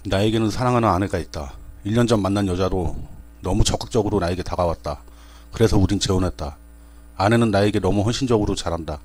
나에게는 사랑하는 아내가 있다. 1년 전 만난 여자로 너무 적극적으로 나에게 다가왔다. 그래서 우린 재혼했다. 아내는 나에게 너무 헌신적으로 잘한다.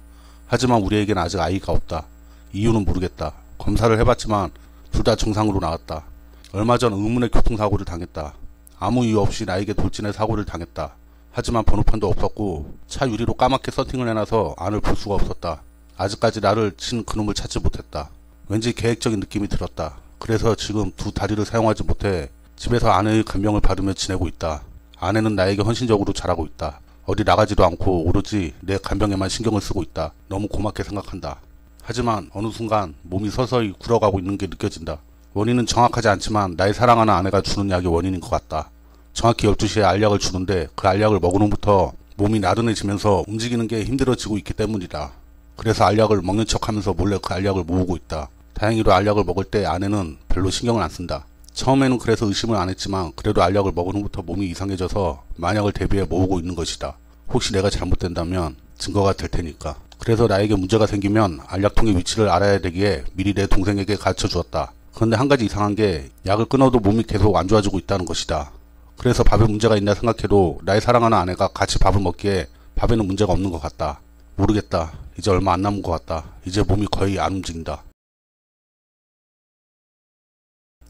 하지만 우리에겐 아직 아이가 없다. 이유는 모르겠다. 검사를 해봤지만 둘 다 정상으로 나왔다. 얼마 전 의문의 교통사고를 당했다. 아무 이유 없이 나에게 돌진해 사고를 당했다. 하지만 번호판도 없었고 차 유리로 까맣게 서팅을 해놔서 안을 볼 수가 없었다. 아직까지 나를 친 그놈을 찾지 못했다. 왠지 계획적인 느낌이 들었다. 그래서 지금 두 다리를 사용하지 못해 집에서 아내의 간병을 받으며 지내고 있다. 아내는 나에게 헌신적으로 잘하고 있다. 어디 나가지도 않고 오로지 내 간병에만 신경을 쓰고 있다. 너무 고맙게 생각한다. 하지만 어느 순간 몸이 서서히 굳어가고 있는 게 느껴진다. 원인은 정확하지 않지만 나의 사랑하는 아내가 주는 약이 원인인 것 같다. 정확히 12시에 알약을 주는데 그 알약을 먹은 후부터 몸이 나른해지면서 움직이는 게 힘들어지고 있기 때문이다. 그래서 알약을 먹는 척하면서 몰래 그 알약을 모으고 있다. 다행히도 알약을 먹을 때 아내는 별로 신경을 안 쓴다. 처음에는 그래서 의심을 안 했지만 그래도 알약을 먹은 후부터 몸이 이상해져서 만약을 대비해 모으고 있는 것이다. 혹시 내가 잘못된다면 증거가 될 테니까. 그래서 나에게 문제가 생기면 알약통의 위치를 알아야 되기에 미리 내 동생에게 가르쳐 주었다. 그런데 한 가지 이상한 게 약을 끊어도 몸이 계속 안 좋아지고 있다는 것이다. 그래서 밥에 문제가 있나 생각해도 나의 사랑하는 아내가 같이 밥을 먹기에 밥에는 문제가 없는 것 같다. 모르겠다. 이제 얼마 안 남은 것 같다. 이제 몸이 거의 안 움직인다.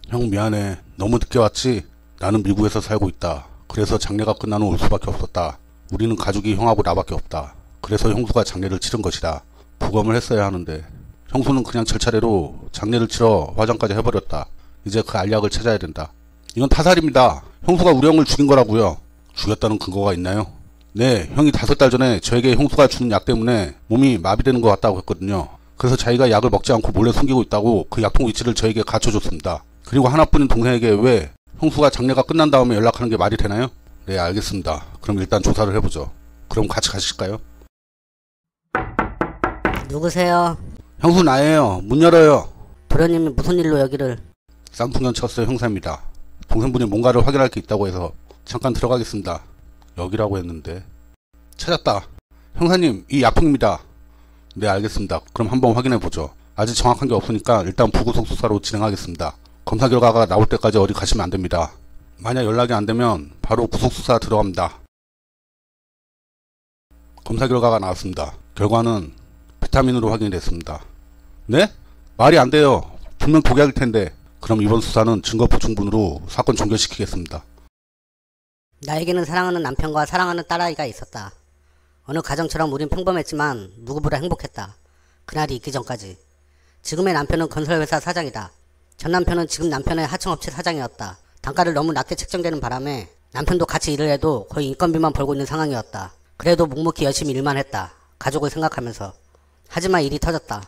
형 미안해. 너무 늦게 왔지? 나는 미국에서 살고 있다. 그래서 장례가 끝난 후 올 수밖에 없었다. 우리는 가족이 형하고 나밖에 없다. 그래서 형수가 장례를 치른 것이다. 부검을 했어야 하는데 형수는 그냥 절차대로 장례를 치러 화장까지 해버렸다. 이제 그 알약을 찾아야 된다. 이건 타살입니다. 형수가 우리 형을 죽인 거라고요. 죽였다는 근거가 있나요? 네, 형이 5달 전에 저에게 형수가 주는 약 때문에 몸이 마비되는 것 같다고 했거든요. 그래서 자기가 약을 먹지 않고 몰래 숨기고 있다고 그 약통 위치를 저에게 갖춰줬습니다. 그리고 하나뿐인 동생에게 왜 형수가 장례가 끝난 다음에 연락하는 게 말이 되나요? 네, 알겠습니다. 그럼 일단 조사를 해보죠. 그럼 같이 가실까요? 누구세요? 형수 나예요. 문 열어요. 도련님이 무슨 일로 여기를? 쌍풍년 쳤어요 형사입니다. 동생분이 뭔가를 확인할 게 있다고 해서 잠깐 들어가겠습니다. 여기라고 했는데. 찾았다. 형사님, 이 약품입니다. 네, 알겠습니다. 그럼 한번 확인해보죠. 아직 정확한 게 없으니까 일단 불구속 수사로 진행하겠습니다. 검사 결과가 나올 때까지 어디 가시면 안 됩니다. 만약 연락이 안 되면 바로 구속수사 들어갑니다. 검사 결과가 나왔습니다. 결과는 비타민으로 확인이 됐습니다. 네? 말이 안 돼요. 분명 독약일 텐데. 그럼 이번 수사는 증거 보충분으로 사건 종결시키겠습니다. 나에게는 사랑하는 남편과 사랑하는 딸아이가 있었다. 어느 가정처럼 우린 평범했지만 누구보다 행복했다. 그날이 있기 전까지. 지금의 남편은 건설회사 사장이다. 전 남편은 지금 남편의 하청업체 사장이었다. 단가를 너무 낮게 책정되는 바람에 남편도 같이 일을 해도 거의 인건비만 벌고 있는 상황이었다. 그래도 묵묵히 열심히 일만 했다. 가족을 생각하면서. 하지만 일이 터졌다.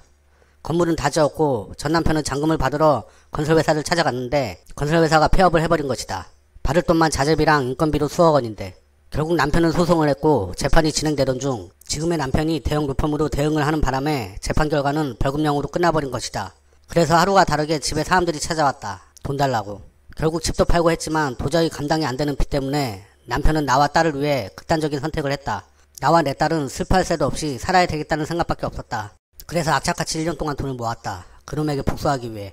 건물은 다 지었고 전 남편은 잔금을 받으러 건설회사를 찾아갔는데 건설회사가 폐업을 해버린 것이다. 받을 돈만 자재비랑 인건비로 수억 원인데. 결국 남편은 소송을 했고 재판이 진행되던 중 지금의 남편이 대형 로펌으로 대응을 하는 바람에 재판 결과는 벌금형으로 끝나버린 것이다. 그래서 하루가 다르게 집에 사람들이 찾아왔다. 돈 달라고. 결국 집도 팔고 했지만 도저히 감당이 안 되는 빚 때문에 남편은 나와 딸을 위해 극단적인 선택을 했다. 나와 내 딸은 슬퍼할 새도 없이 살아야 되겠다는 생각밖에 없었다. 그래서 악착같이 1년 동안 돈을 모았다. 그놈에게 복수하기 위해.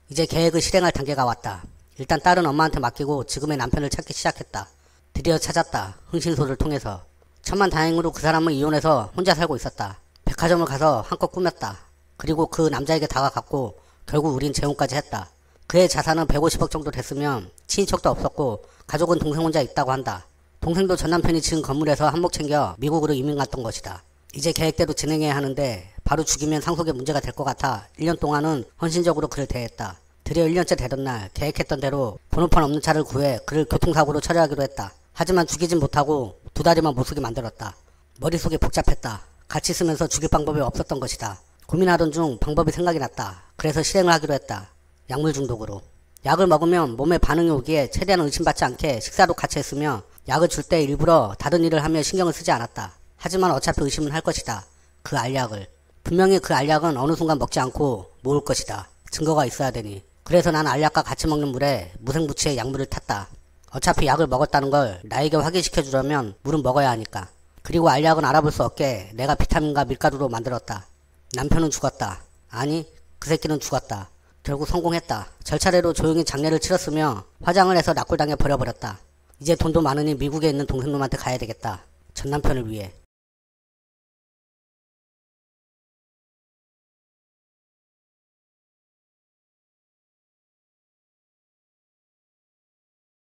이제 계획을 실행할 단계가 왔다. 일단 딸은 엄마한테 맡기고 지금의 남편을 찾기 시작했다. 드디어 찾았다. 흥신소를 통해서. 천만다행으로 그 사람은 이혼해서 혼자 살고 있었다. 백화점을 가서 한껏 꾸몄다. 그리고 그 남자에게 다가갔고 결국 우린 재혼까지 했다. 그의 자산은 150억 정도 됐으면 친인척도 없었고 가족은 동생 혼자 있다고 한다. 동생도 전 남편이 지은 건물에서 한몫 챙겨 미국으로 이민 갔던 것이다. 이제 계획대로 진행해야 하는데 바로 죽이면 상속에 문제가 될 것 같아 1년 동안은 헌신적으로 그를 대했다. 드디어 1년째 되던 날 계획했던 대로 번호판 없는 차를 구해 그를 교통사고로 처리하기로 했다. 하지만 죽이진 못하고 두 다리만 못쓰게 만들었다. 머릿속이 복잡했다. 같이 쓰면서 죽일 방법이 없었던 것이다. 고민하던 중 방법이 생각이 났다. 그래서 실행을 하기로 했다. 약물 중독으로. 약을 먹으면 몸에 반응이 오기에 최대한 의심받지 않게 식사도 같이 했으며 약을 줄 때 일부러 다른 일을 하며 신경을 쓰지 않았다. 하지만 어차피 의심은 할 것이다. 그 알약을. 분명히 그 알약은 어느 순간 먹지 않고 모을 것이다. 증거가 있어야 되니. 그래서 난 알약과 같이 먹는 물에 무생무치의 약물을 탔다. 어차피 약을 먹었다는 걸 나에게 확인시켜주려면 물은 먹어야 하니까. 그리고 알약은 알아볼 수 없게 내가 비타민과 밀가루로 만들었다. 남편은 죽었다. 아니, 그 새끼는 죽었다. 결국 성공했다. 절차례로 조용히 장례를 치렀으며 화장을 해서 납골당해 버려버렸다. 이제 돈도 많으니 미국에 있는 동생놈한테 가야 되겠다. 전 남편을 위해.